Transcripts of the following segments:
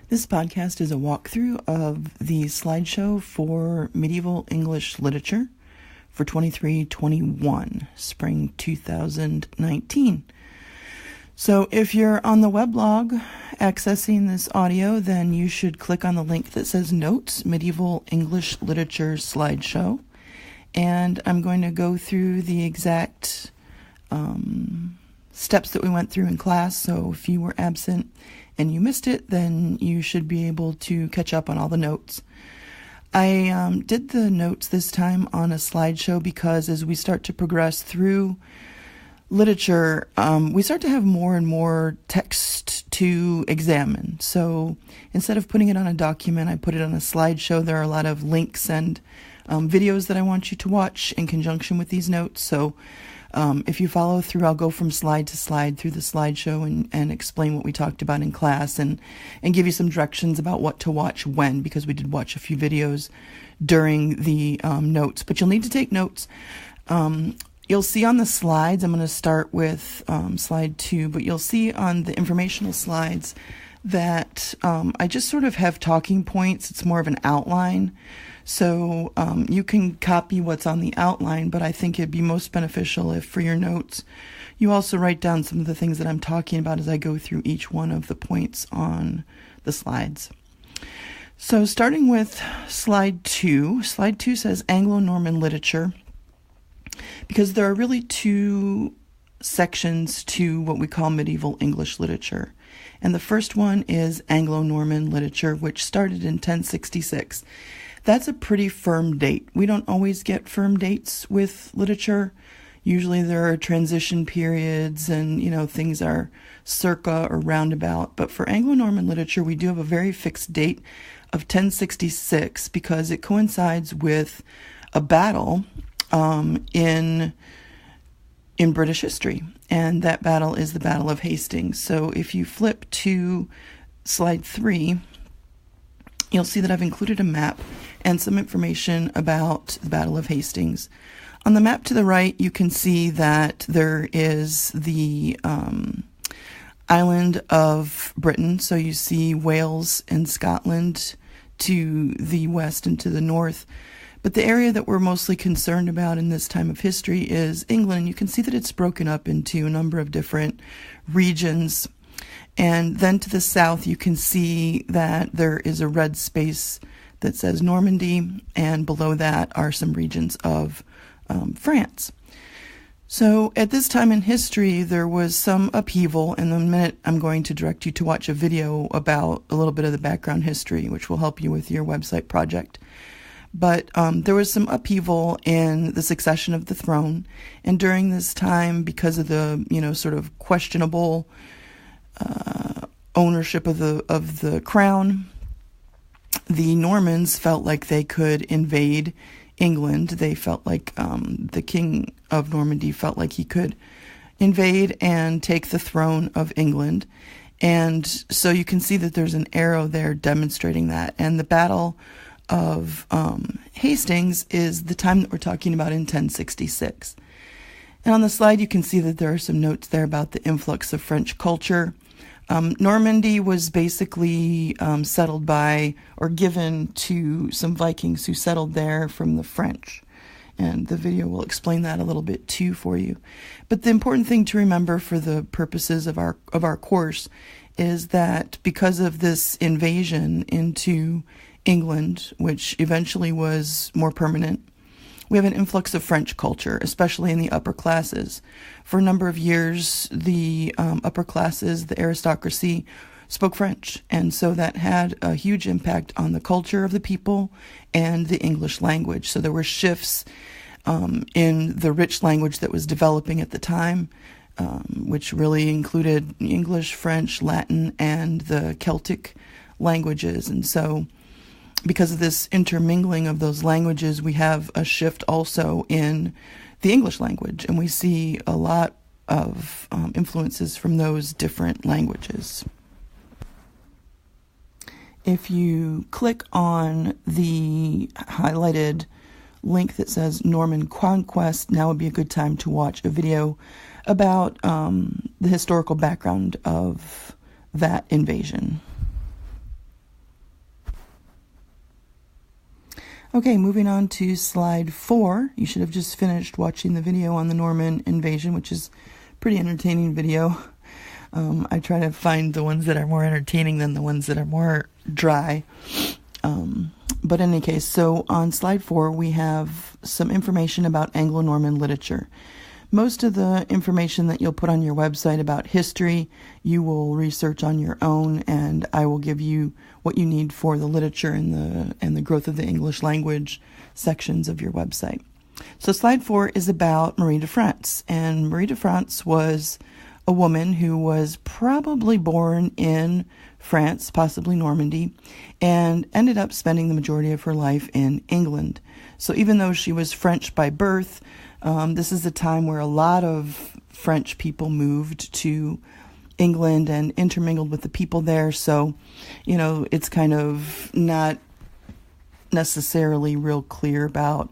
This podcast is a walkthrough of the slideshow for medieval English literature for 2321, spring 2019. So if you're on the weblog accessing this audio, then you should click on the link that says Notes, Medieval English Literature Slideshow. And I'm going to go through the exact steps that we went through in class. So if you were absent and you missed it, then you should be able to catch up on all the notes. I did the notes this time on a slideshow because as we start to progress through literature, we start to have more and more text to examine. So instead of putting it on a document, I put it on a slideshow. There are a lot of links and videos that I want you to watch in conjunction with these notes. So if you follow through, I'll go from slide to slide through the slideshow and explain what we talked about in class and give you some directions about what to watch when, because we did watch a few videos during the notes. But you'll need to take notes. You'll see on the slides, I'm going to start with slide 2, but you'll see on the informational slides that I just sort of have talking points. It's more of an outline. So you can copy what's on the outline, but I think it'd be most beneficial if for your notes, you also write down some of the things that I'm talking about as I go through each one of the points on the slides. So starting with slide 2 says AngloNorman Literature, because there are really two sections to what we call medieval English literature. And the first one is AngloNorman Literature, which started in 1066. That's a pretty firm date. We don't always get firm dates with literature. Usually there are transition periods and, things are circa or roundabout. But for Anglo-Norman literature, we do have a very fixed date of 1066 because it coincides with a battle in British history. And that battle is the Battle of Hastings. So if you flip to slide 3, you'll see that I've included a map and some information about the Battle of Hastings. On the map to the right, you can see that there is the island of Britain. So you see Wales and Scotland to the west and to the north. But the area that we're mostly concerned about in this time of history is England. You can see that it's broken up into a number of different regions. And then to the south, you can see that there is a red space that says Normandy, and below that are some regions of France. So at this time in history, there was some upheaval, and in a minute I'm going to direct you to watch a video about a little bit of the background history, which will help you with your website project. But there was some upheaval in the succession of the throne, and during this time, because of the sort of questionable ownership of the crown, the Normans felt like they could invade England. They felt like the King of Normandy felt like he could invade and take the throne of England. And so you can see that there's an arrow there demonstrating that. And the Battle of Hastings is the time that we're talking about in 1066. And on the slide, you can see that there are some notes there about the influx of French culture. Normandy was basically settled by or given to some Vikings who settled there from the French. And the video will explain that a little bit too for you. But the important thing to remember for the purposes of our course is that because of this invasion into England, which eventually was more permanent, we have an influx of French culture, especially in the upper classes. For a number of years, the upper classes, the aristocracy, spoke French. And so that had a huge impact on the culture of the people and the English language. So there were shifts in the rich language that was developing at the time, which really included English, French, Latin, and the Celtic languages. And so because of this intermingling of those languages, we have a shift also in the English language, and we see a lot of influences from those different languages. If you click on the highlighted link that says Norman Conquest, now would be a good time to watch a video about the historical background of that invasion. Okay, moving on to slide 4. You should have just finished watching the video on the Norman invasion, which is a pretty entertaining video. I try to find the ones that are more entertaining than the ones that are more dry. But in any case, so on slide 4, we have some information about Anglo-Norman literature. Most of the information that you'll put on your website about history, you will research on your own, and I will give you what you need for the literature and the growth of the English language sections of your website. So slide 4 is about Marie de France, and Marie de France was a woman who was probably born in France, possibly Normandy, and ended up spending the majority of her life in England. So even though she was French by birth, this is a time where a lot of French people moved to England and intermingled with the people there. So, it's kind of not necessarily real clear about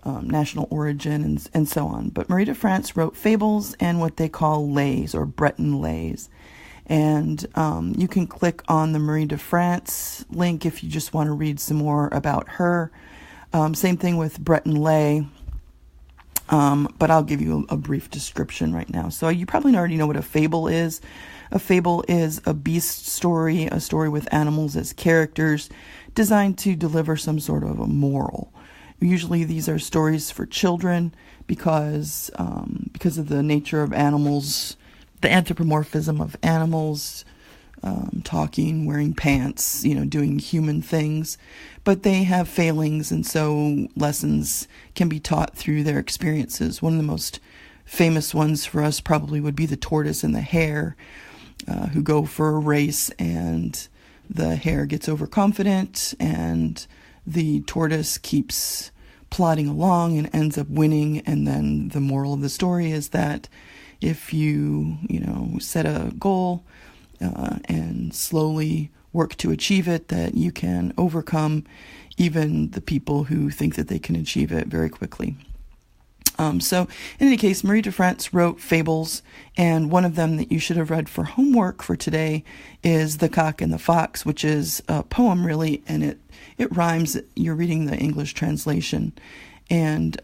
national origin and so on. But Marie de France wrote fables and what they call lays or Breton lays. And you can click on the Marie de France link if you just want to read some more about her. Same thing with Breton lay. But I'll give you a brief description right now. So you probably already know what a fable is. A fable is a beast story, a story with animals as characters, designed to deliver some sort of a moral. Usually these are stories for children because of the nature of animals, the anthropomorphism of animals, talking, wearing pants, doing human things. But they have failings, and so lessons can be taught through their experiences. One of the most famous ones for us probably would be the tortoise and the hare, who go for a race, and the hare gets overconfident, and the tortoise keeps plodding along and ends up winning. And then the moral of the story is that if you, set a goal and slowly work to achieve it, that you can overcome even the people who think that they can achieve it very quickly. So in any case, Marie de France wrote fables, and one of them that you should have read for homework for today is The Cock and the Fox, which is a poem really, and it rhymes. You're reading the English translation. And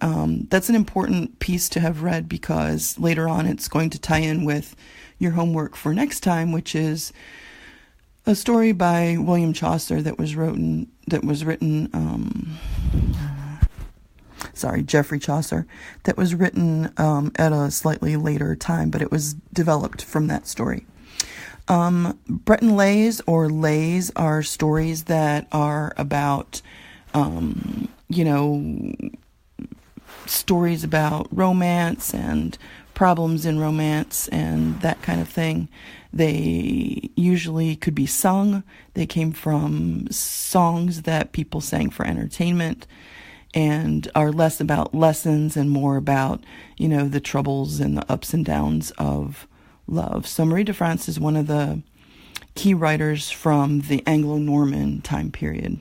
that's an important piece to have read because later on it's going to tie in with your homework for next time, which is a story by William Chaucer Geoffrey Chaucer, that was written at a slightly later time, but it was developed from that story. Breton lays or lays are stories that are about, stories about romance and problems in romance and that kind of thing. They usually could be sung. They came from songs that people sang for entertainment and are less about lessons and more about, the troubles and the ups and downs of love. So Marie de France is one of the key writers from the Anglo-Norman time period.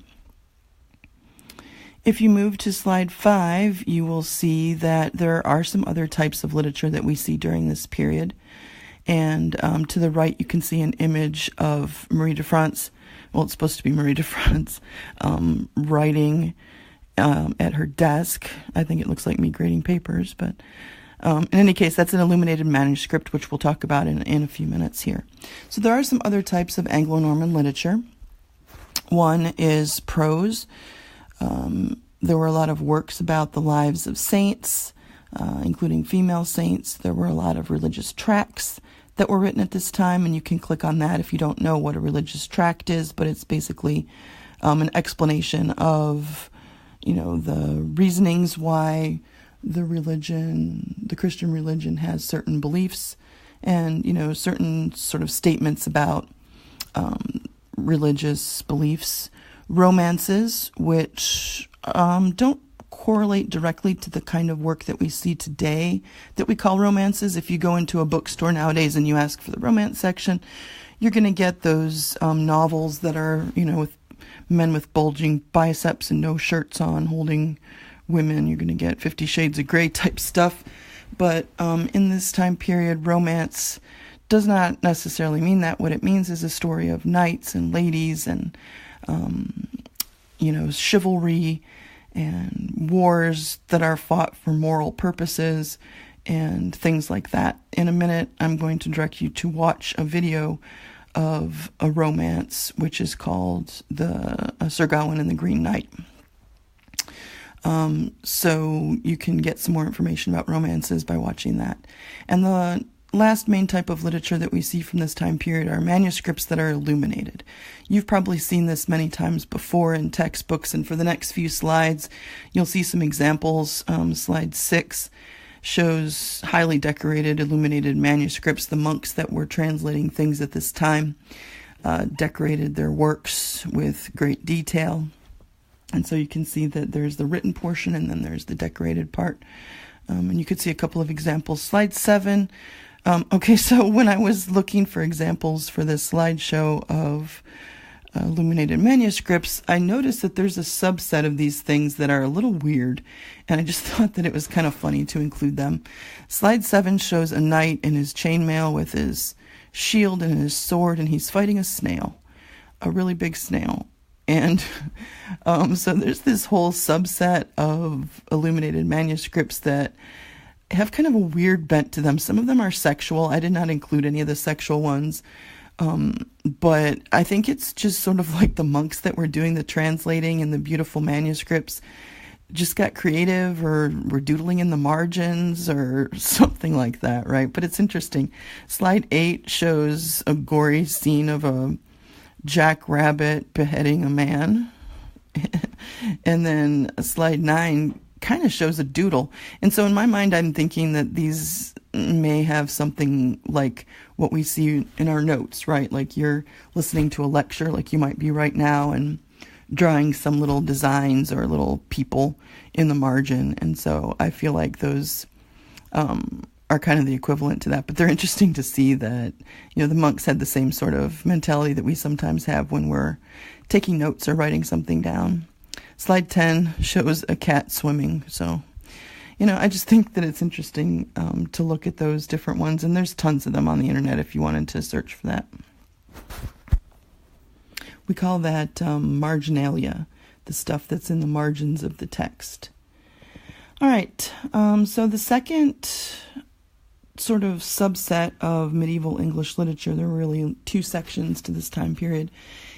If you move to slide 5, you will see that there are some other types of literature that we see during this period. And to the right, you can see an image of Marie de France. Well, it's supposed to be Marie de France writing at her desk. I think it looks like me grading papers, but in any case, that's an illuminated manuscript, which we'll talk about in a few minutes here. So there are some other types of Anglo-Norman literature. One is prose. There were a lot of works about the lives of saints, including female saints. There were a lot of religious tracts that were written at this time, and you can click on that if you don't know what a religious tract is, but it's basically an explanation of, the reasonings why the Christian religion has certain beliefs and, certain sort of statements about religious beliefs. Romances, which don't correlate directly to the kind of work that we see today that we call romances. If you go into a bookstore nowadays and you ask for the romance section, you're going to get those novels that are, with men with bulging biceps and no shirts on holding women. You're going to get 50 Shades of Grey type stuff. But in this time period, romance does not necessarily mean that. What it means is a story of knights and ladies and, chivalry and wars that are fought for moral purposes and things like that. In a minute, I'm going to direct you to watch a video of a romance which is called the Sir Gawain and the Green Knight. So you can get some more information about romances by watching that. And the last main type of literature that we see from this time period are manuscripts that are illuminated. You've probably seen this many times before in textbooks, and for the next few slides, you'll see some examples. Slide 6 shows highly decorated, illuminated manuscripts. The monks that were translating things at this time decorated their works with great detail. And so you can see that there's the written portion and then there's the decorated part. And you could see a couple of examples. Slide 7. Okay, so when I was looking for examples for this slideshow of illuminated manuscripts, I noticed that there's a subset of these things that are a little weird, and I just thought that it was kind of funny to include them. Slide 7 shows a knight in his chainmail with his shield and his sword, and he's fighting a snail, a really big snail. And so there's this whole subset of illuminated manuscripts that have kind of a weird bent to them. Some of them are sexual. I did not include any of the sexual ones. But I think it's just sort of like the monks that were doing the translating and the beautiful manuscripts just got creative or were doodling in the margins or something like that, right? But it's interesting. Slide 8 shows a gory scene of a jackrabbit beheading a man. And then slide 9 kind of shows a doodle. And so in my mind, I'm thinking that these may have something like what we see in our notes, right? Like you're listening to a lecture like you might be right now and drawing some little designs or little people in the margin. And so I feel like those are kind of the equivalent to that. But they're interesting to see that, you know, the monks had the same sort of mentality that we sometimes have when we're taking notes or writing something down. Slide 10 shows a cat swimming. So, you know, I just think that it's interesting to look at those different ones. And there's tons of them on the internet if you wanted to search for that. We call that marginalia, the stuff that's in the margins of the text. All right. So the second sort of subset of medieval English literature, there were really two sections to this time period,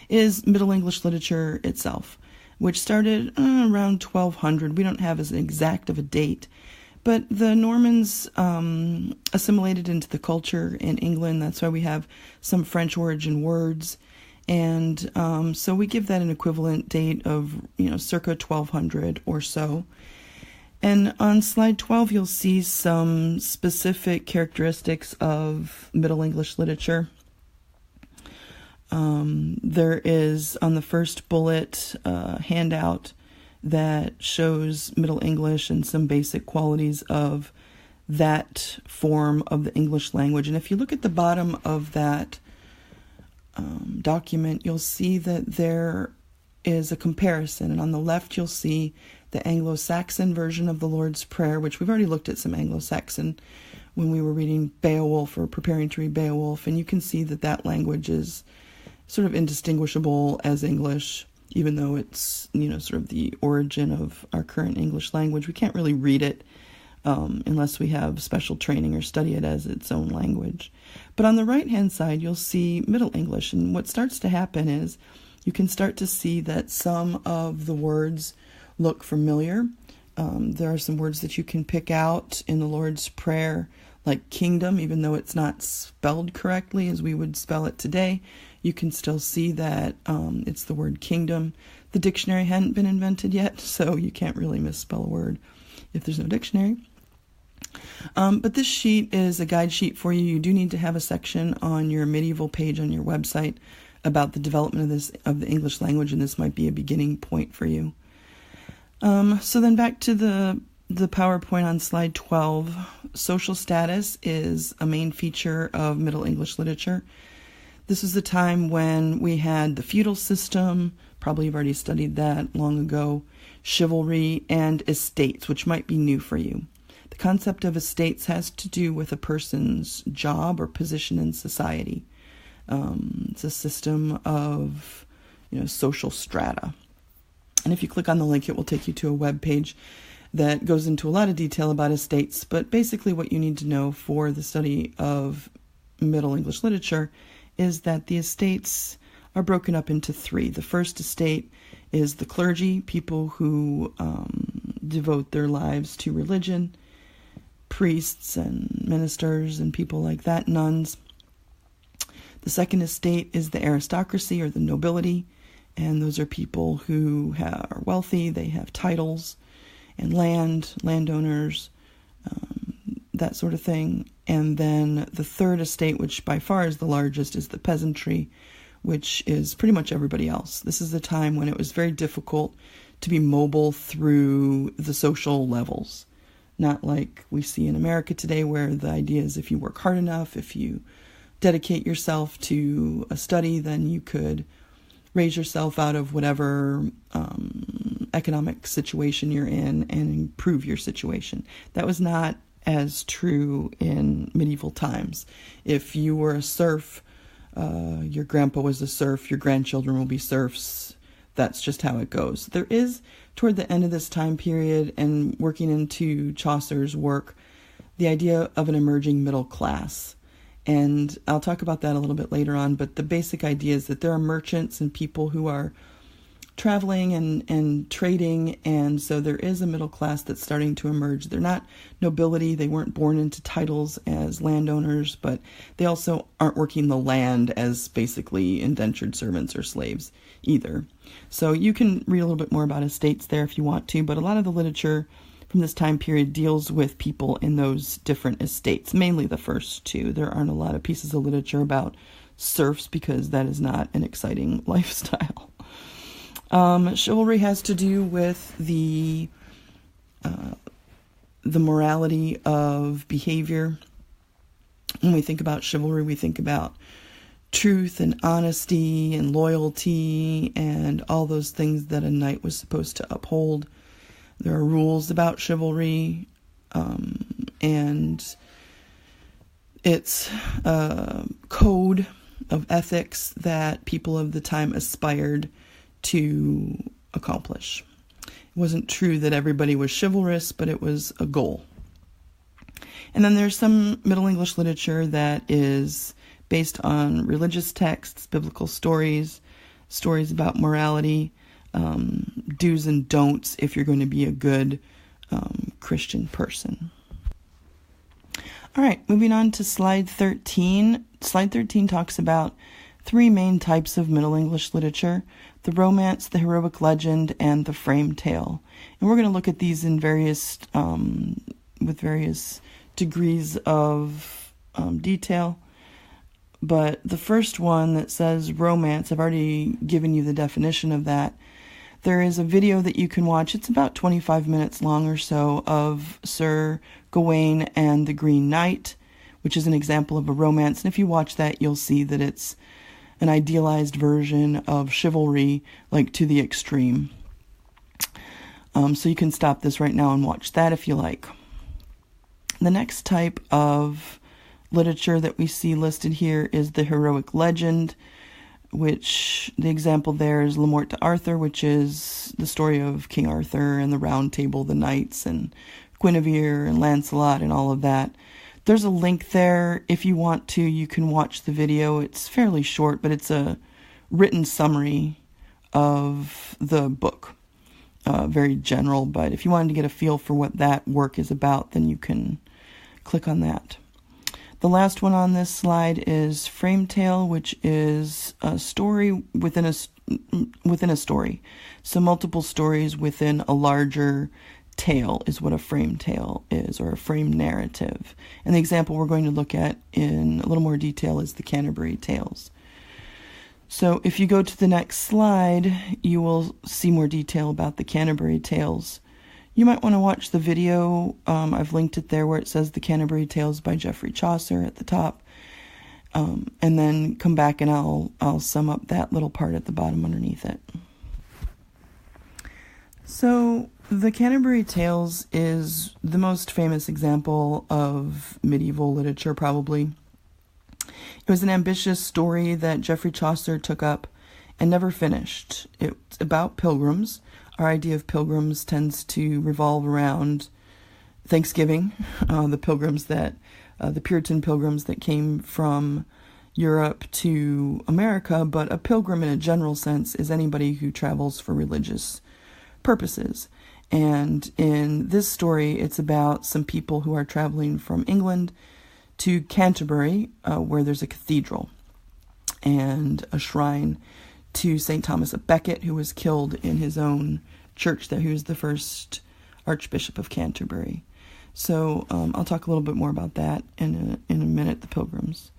is Middle English literature itself, which started around 1200. We don't have as exact of a date, but the Normans assimilated into the culture in England. That's why we have some French origin words. And so we give that an equivalent date of, you know, circa 1200 or so. And on slide 12, you'll see some specific characteristics of Middle English literature. There is, on the first bullet, a handout that shows Middle English and some basic qualities of that form of the English language. And if you look at the bottom of that document, you'll see that there is a comparison. And on the left, you'll see the Anglo-Saxon version of the Lord's Prayer, which we've already looked at some Anglo-Saxon when we were reading Beowulf or preparing to read Beowulf. And you can see that that language is sort of indistinguishable as English, even though it's, you know, sort of the origin of our current English language. We can't really read it unless we have special training or study it as its own language. But on the right-hand side, you'll see Middle English. And what starts to happen is you can start to see that some of the words look familiar. There are some words that you can pick out in the Lord's Prayer, like kingdom, even though it's not spelled correctly as we would spell it today. You can still see that it's the word kingdom. The dictionary hadn't been invented yet, so you can't really misspell a word if there's no dictionary. But this sheet is a guide sheet for you. You do need to have a section on your medieval page on your website about the development of the English language, and this might be a beginning point for you. So then back to the PowerPoint on slide 12. Social status is a main feature of Middle English literature. This is the time when we had the feudal system, probably you've already studied that long ago, chivalry, and estates, which might be new for you. The concept of estates has to do with a person's job or position in society. It's a system of, you know, social strata. And if you click on the link, it will take you to a web page that goes into a lot of detail about estates. But basically what you need to know for the study of Middle English literature is that the estates are broken up into three. The first estate is the clergy, people who devote their lives to religion, priests and ministers and people like that, nuns. The second estate is the aristocracy or the nobility, and those are people who are wealthy, they have titles and landowners, that sort of thing. And then the third estate, which by far is the largest, is the peasantry, which is pretty much everybody else. This is a time when it was very difficult to be mobile through the social levels. Not like we see in America today, where the idea is if you work hard enough, if you dedicate yourself to a study, then you could raise yourself out of whatever economic situation you're in and improve your situation. That was not as true in medieval times. If you were a serf, your grandpa was a serf, your grandchildren will be serfs. That's just how it goes. There is, toward the end of this time period and working into Chaucer's work, the idea of an emerging middle class. And I'll talk about that a little bit later on, but the basic idea is that there are merchants and people who are traveling and trading, and so there is a middle class that's starting to emerge. They're not nobility, they weren't born into titles as landowners, but they also aren't working the land as basically indentured servants or slaves either. So you can read a little bit more about estates there if you want to, but a lot of the literature from this time period deals with people in those different estates, mainly the first two. There aren't a lot of pieces of literature about serfs because that is not an exciting lifestyle. Chivalry has to do with the morality of behavior. When we think about chivalry, we think about truth and honesty and loyalty and all those things that a knight was supposed to uphold. There are rules about chivalry, and it's a code of ethics that people of the time aspired to accomplish. It wasn't true that everybody was chivalrous, but it was a goal. And then there's some Middle English literature that is based on religious texts, biblical stories, stories about morality, do's and don'ts if you're going to be a good Christian person. All right, moving on to slide 13. Slide 13 talks about three main types of Middle English literature: the romance, the heroic legend, and the frame tale. And we're going to look at these in various, with various degrees of detail. But the first one that says romance, I've already given you the definition of that. There is a video that you can watch. It's about 25 minutes long or so of Sir Gawain and the Green Knight, which is an example of a romance. And if you watch that, you'll see that it's an idealized version of chivalry, like to the extreme. So you can stop this right now and watch that if you like. The next type of literature that we see listed here is the heroic legend, which the example there is Le Morte d'Arthur, which is the story of King Arthur and the Round Table, the knights, and Guinevere and Lancelot and all of that. There's a link there. If you want to, you can watch the video. It's fairly short, but it's a written summary of the book. Very general, but if you wanted to get a feel for what that work is about, then you can click on that. The last one on this slide is frame tale, which is a story within a story. So multiple stories within a larger tale is what a frame tale is, or a frame narrative. And the example we're going to look at in a little more detail is the Canterbury Tales. So if you go to the next slide, you will see more detail about the Canterbury Tales. You might want to watch the video. I've linked it there where it says The Canterbury Tales by Geoffrey Chaucer at the top. And then come back and I'll sum up that little part at the bottom underneath it. So the Canterbury Tales is the most famous example of medieval literature, probably. It was an ambitious story that Geoffrey Chaucer took up and never finished. It's about pilgrims. our idea of pilgrims tends to revolve around Thanksgiving, the Puritan pilgrims that came from Europe to America, but a pilgrim in a general sense is anybody who travels for religious purposes. And in this story, it's about some people who are traveling from England to Canterbury, where there's a cathedral and a shrine to St. Thomas of Becket, who was killed in his own church there. He was the first Archbishop of Canterbury. So I'll talk a little bit more about that in a minute, the Pilgrims.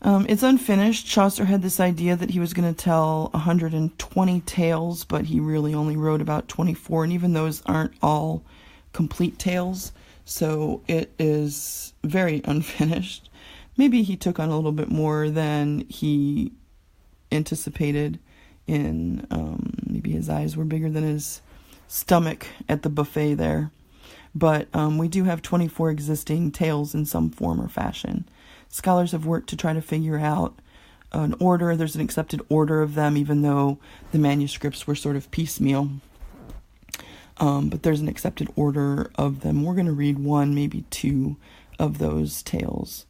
It's unfinished. Chaucer had this idea that he was going to tell 120 tales, but he really only wrote about 24, and even those aren't all complete tales, so it is very unfinished. Maybe he took on a little bit more than he anticipated maybe his eyes were bigger than his stomach at the buffet there. But we do have 24 existing tales in some form or fashion. Scholars have worked to try to figure out an order. There's an accepted order of them, even though the manuscripts were sort of piecemeal. But there's an accepted order of them. We're going to read one, maybe two of those tales.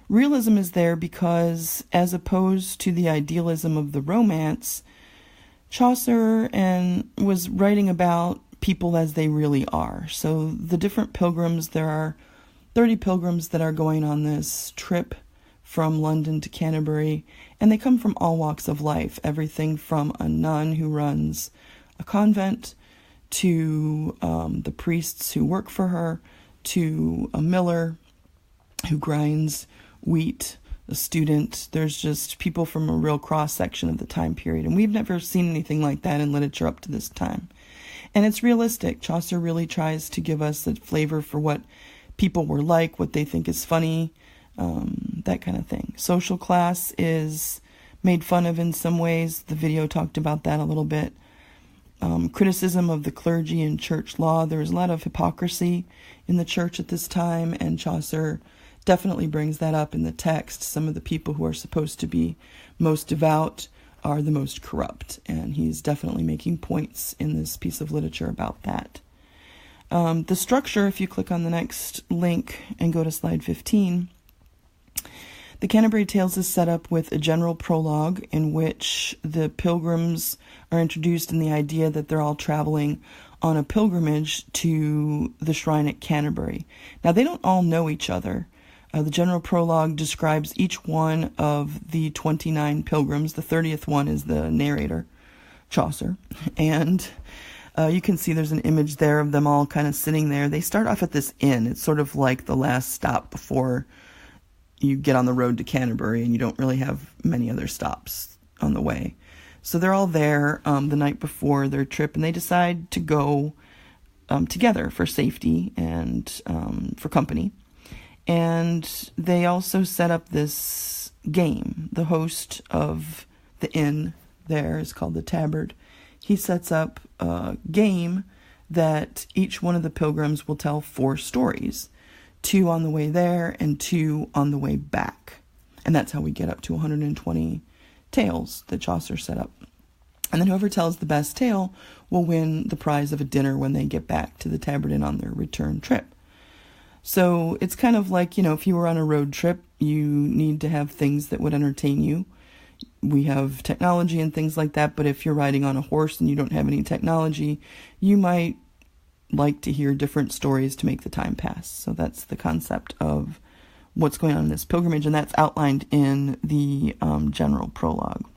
Realism is there because, as opposed to the idealism of the romance, Chaucer was writing about people as they really are. So the different pilgrims, there are 30 pilgrims that are going on this trip from London to Canterbury, and they come from all walks of life, everything from a nun who runs a convent to the priests who work for her, to a miller who grinds wheat, a student. There's just people from a real cross-section of the time period, and we've never seen anything like that in literature up to this time. And it's realistic. Chaucer really tries to give us a flavor for what people were like, what they think is funny, that kind of thing. Social class is made fun of in some ways. The video talked about that a little bit. Criticism of the clergy and church law. There was a lot of hypocrisy in the church at this time, and Chaucer definitely brings that up in the text. Some of the people who are supposed to be most devout are the most corrupt, and he's definitely making points in this piece of literature about that. The structure, if you click on the next link and go to slide 15, the Canterbury Tales is set up with a general prologue in which the pilgrims are introduced in the idea that they're all traveling on a pilgrimage to the shrine at Canterbury. Now, they don't all know each other. The general prologue describes each one of the 29 pilgrims. The 30th one is the narrator, Chaucer. And you can see there's an image there of them all kind of sitting there. They start off at this inn. It's sort of like the last stop before you get on the road to Canterbury, and you don't really have many other stops on the way. So they're all there the night before their trip, and they decide to go together for safety and for company. And they also set up this game. The host of the inn there is called the Tabard. He sets up a game that each one of the pilgrims will tell 4 stories, 2 on the way there and 2 on the way back. And that's how we get up to 120 tales that Chaucer set up. And then whoever tells the best tale will win the prize of a dinner when they get back to the Tabard Inn on their return trip. So it's kind of like, if you were on a road trip, you need to have things that would entertain you. We have technology and things like that, but if you're riding on a horse and you don't have any technology, you might like to hear different stories to make the time pass. So that's the concept of what's going on in this pilgrimage, and that's outlined in the general prologue.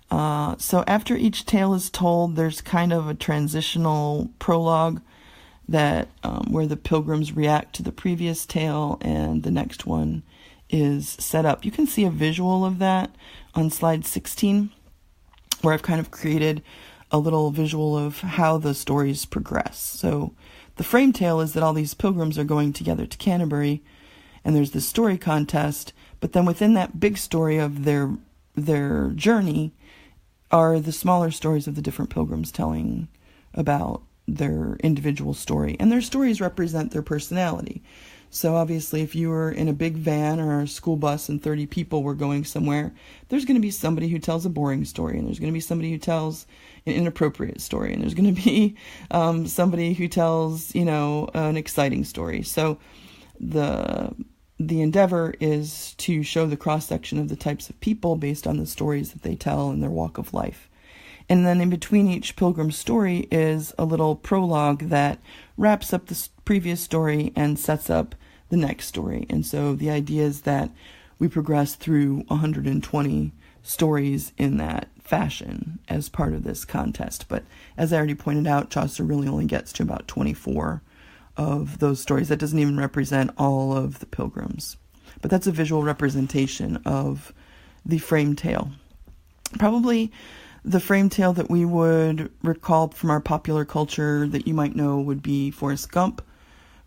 So after each tale is told, there's kind of a transitional prologue that where the pilgrims react to the previous tale, and the next one is set up. You can see a visual of that on slide 16, where I've kind of created a little visual of how the stories progress. So the frame tale is that all these pilgrims are going together to Canterbury, and there's this story contest, but then within that big story of their journey are the smaller stories of the different pilgrims telling about their individual story, and their stories represent their personality. So obviously, if you were in a big van or a school bus and 30 people were going somewhere, there's going to be somebody who tells a boring story, and there's going to be somebody who tells an inappropriate story, and there's going to be somebody who tells, an exciting story. So the endeavor is to show the cross-section of the types of people based on the stories that they tell in their walk of life. And then in between each pilgrim story is a little prologue that wraps up the previous story and sets up the next story. And so the idea is that we progress through 120 stories in that fashion as part of this contest. But as I already pointed out, Chaucer really only gets to about 24 of those stories. That doesn't even represent all of the pilgrims. But that's a visual representation of the frame tale. Probably the frame tale that we would recall from our popular culture that you might know would be Forrest Gump.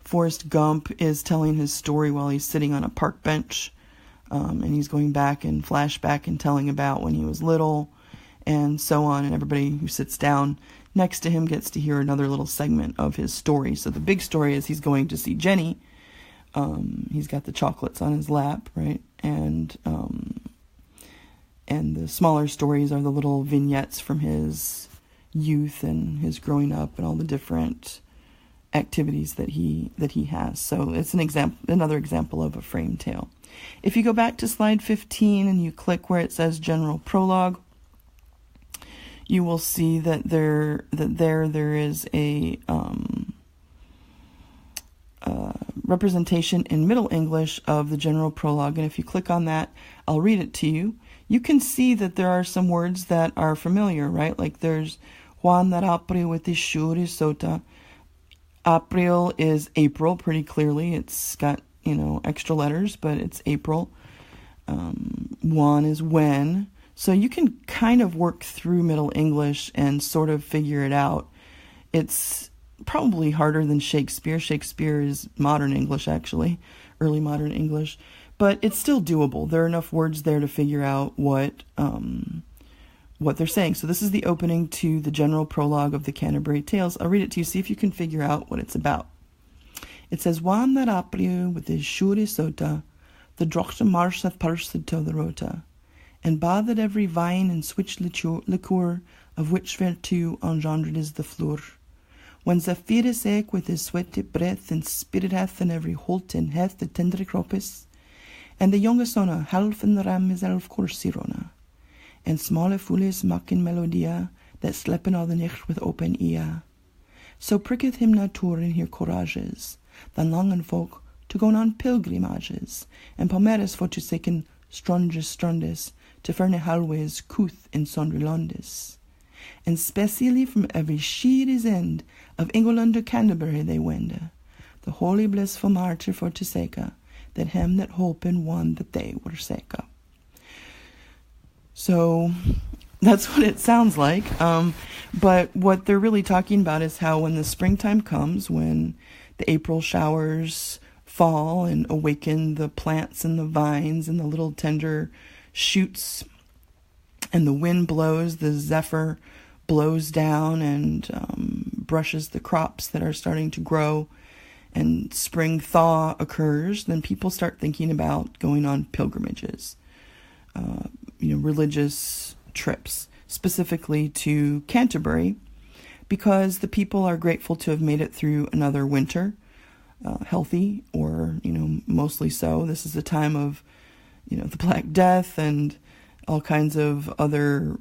Forrest Gump is telling his story while he's sitting on a park bench, and he's going back and flashback and telling about when he was little and so on, and everybody who sits down next to him gets to hear another little segment of his story. So the big story is he's going to see Jenny. He's got the chocolates on his lap, right? And the smaller stories are the little vignettes from his youth and his growing up and all the different activities that he has. So it's another example of a frame tale. If you go back to slide 15 and you click where it says General Prologue, you will see that there is a representation in Middle English of the General Prologue, and if you click on that, I'll read it to you. You can see that there are some words that are familiar, right? Like there's Juan that April with the shuri sota. April is April, pretty clearly. It's got, extra letters, but it's April. Juan is when. So you can kind of work through Middle English and sort of figure it out. It's probably harder than Shakespeare. Shakespeare is modern English, actually, early modern English. But it's still doable. There are enough words there to figure out what they're saying. So this is the opening to the general prologue of the Canterbury Tales. I'll read it to you, see if you can figure out what it's about. It says, Juan that April with his shuri sota, the drochte marsh hath parsed to the rota, and bathed every vine and switch liqueur, of which vertu engendered is the flour. When Zephyrus eke with his sweaty breath and spirit hath in every holt and hath the tender cropis, and the younge sonna half in the ram is elf corsirona, and smalle fules makin melodia that slepen all the nicht with open ear. So pricketh him natur in hier courages, than langen folk to go on pilgrimages, and palmeres for to seken stronges strondis, to ferne halways couth in sondry londis. And specially from every sheery's end of England to Canterbury they wende, the holy blissful martyr for to seka, that him that hope in one that they were seka. So that's what it sounds like. But what they're really talking about is how when the springtime comes, when the April showers fall and awaken the plants and the vines and the little tender shoots, and the wind blows, the zephyr blows down and brushes the crops that are starting to grow, and spring thaw occurs, then people start thinking about going on pilgrimages, religious trips, specifically to Canterbury, because the people are grateful to have made it through another winter, healthy, or, mostly so. This is a time of, the Black Death and all kinds of other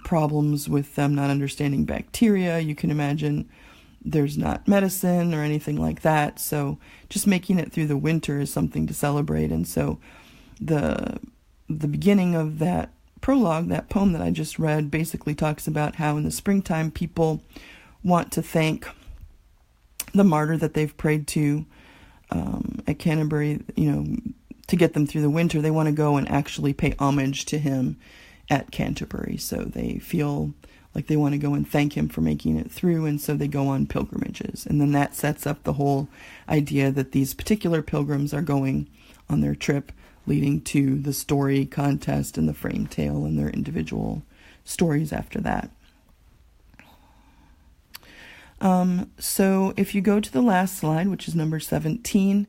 problems with them not understanding bacteria. You can imagine there's not medicine or anything like that. So just making it through the winter is something to celebrate. And so the beginning of that prologue, that poem that I just read, basically talks about how in the springtime people want to thank the martyr that they've prayed to at Canterbury, to get them through the winter. They want to go and actually pay homage to him at Canterbury. So they feel like they want to go and thank him for making it through, and so they go on pilgrimages. And then that sets up the whole idea that these particular pilgrims are going on their trip, leading to the story contest and the frame tale and their individual stories after that. So if you go to the last slide, which is number 17,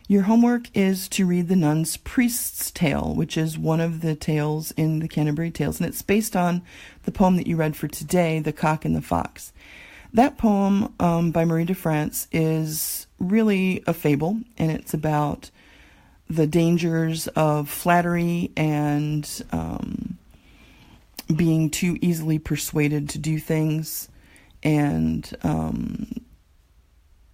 Your homework is to read the Nun's Priest's Tale, which is one of the tales in the Canterbury Tales, and it's based on the poem that you read for today, The Cock and the Fox. That poem by Marie de France is really a fable, and it's about the dangers of flattery and being too easily persuaded to do things. And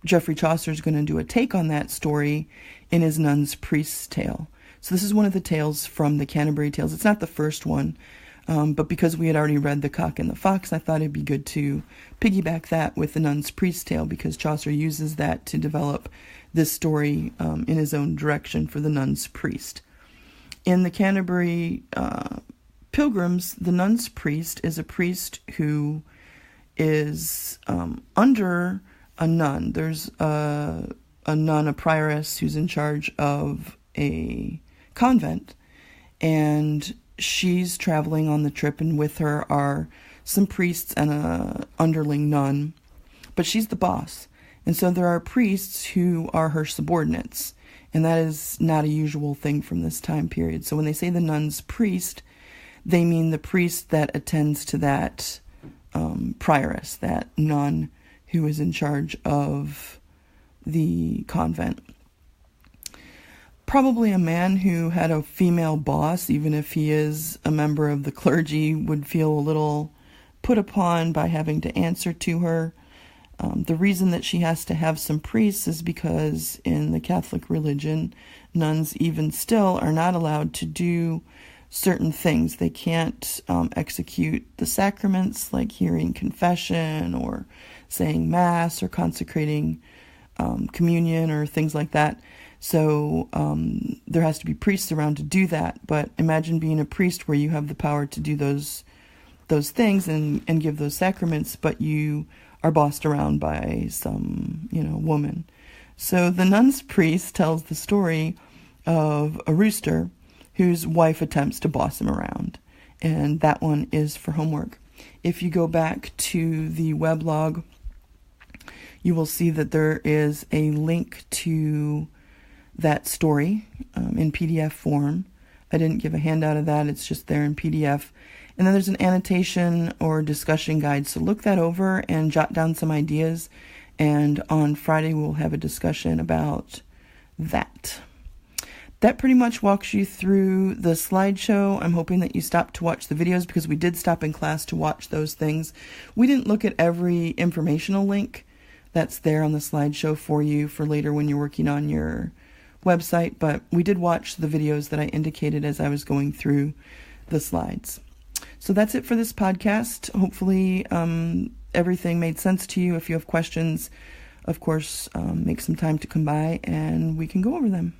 Geoffrey Chaucer is going to do a take on that story in his Nun's Priest's Tale. So this is one of the tales from the Canterbury Tales. It's not the first one, but because we had already read The Cock and the Fox, I thought it'd be good to piggyback that with the Nun's Priest's Tale, because Chaucer uses that to develop this story in his own direction for the Nun's Priest. In the Canterbury Pilgrims, the Nun's Priest is a priest who is under a nun. There's a nun, a prioress, who's in charge of a convent, and she's traveling on the trip, and with her are some priests and a underling nun, but she's the boss. And so there are priests who are her subordinates, and that is not a usual thing from this time period. So when they say the Nun's Priest, they mean the priest that attends to that prioress, that nun who is in charge of the convent. Probably a man who had a female boss, even if he is a member of the clergy, would feel a little put upon by having to answer to her. The reason that she has to have some priests is because in the Catholic religion, nuns even still are not allowed to do certain things. They can't execute the sacraments, like hearing confession or saying mass or consecrating communion or things like that. So there has to be priests around to do that. But imagine being a priest where you have the power to do those things and give those sacraments, but you are bossed around by some, woman. So the Nun's Priest tells the story of a rooster whose wife attempts to boss him around. And that one is for homework. If you go back to the weblog, you will see that there is a link to that story in PDF form. I didn't give a handout of that. It's just there in PDF. And then there's an annotation or discussion guide. So look that over and jot down some ideas. And on Friday, we'll have a discussion about that. That pretty much walks you through the slideshow. I'm hoping that you stopped to watch the videos, because we did stop in class to watch those things. We didn't look at every informational link that's there on the slideshow for you for later when you're working on your website, but we did watch the videos that I indicated as I was going through the slides. So that's it for this podcast. Hopefully everything made sense to you. If you have questions, of course, make some time to come by and we can go over them.